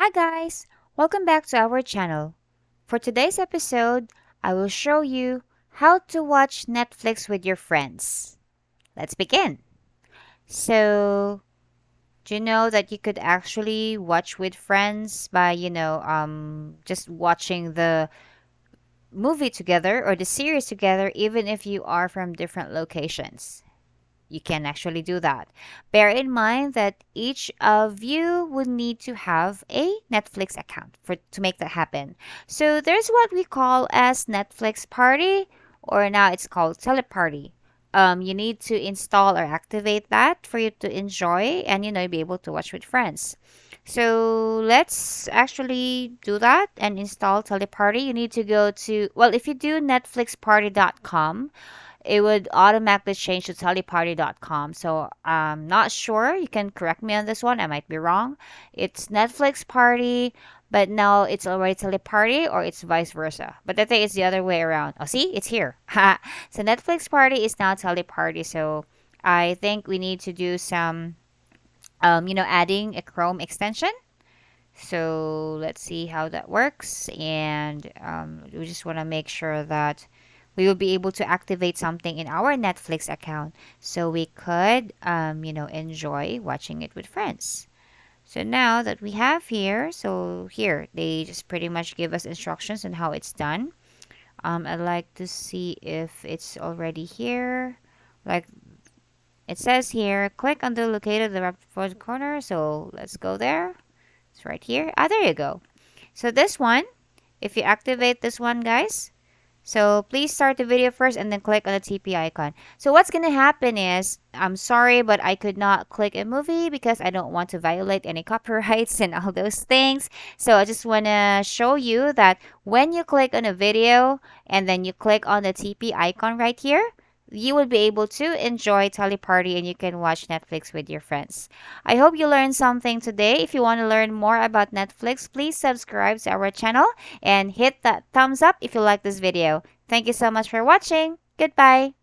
Hi guys, welcome back to our channel. For today's episode, I will show you how to watch Netflix with your friends. Let's begin. So, do you know that you could actually watch with friends by, just watching the movie together or the series together, even if you are from different locations? You can actually do that. Bear in mind that each of you would need to have a Netflix account for to make that happen. So there's what we call as Netflix Party, or now it's called Teleparty. You need to install or activate that for you to enjoy and be able to watch with friends. So let's actually do that and install Teleparty. You need to go to, well, if you do netflixparty.com, it would automatically change to teleparty.com. So I'm not sure. You can correct me on this one. I might be wrong. It's Netflix Party, but now it's already Teleparty, or it's vice versa. But I think it's the other way around. Oh, see, it's here. So Netflix Party is now Teleparty. So I think we need to do some, adding a Chrome extension. So let's see how that works. And we just want to make sure that we will be able to activate something in our Netflix account so we could, enjoy watching it with friends. So now that we have here, so here they just pretty much give us instructions on how it's done. I'd like to see if it's already here. Like it says here, click on the located the right front corner. So let's go there. It's right here. Ah, there you go. So this one, if you activate this one, guys, so please start the video first and then click on the TP icon. So what's going to happen is, I'm sorry, but I could not click a movie because I don't want to violate any copyrights and all those things. So I just want to show you that when you click on a video and then you click on the TP icon right here, you will be able to enjoy Teleparty and you can watch Netflix with your friends. I hope you learned something today. If you want to learn more about Netflix, please subscribe to our channel and hit that thumbs up if you like this video. Thank you so much for watching. Goodbye.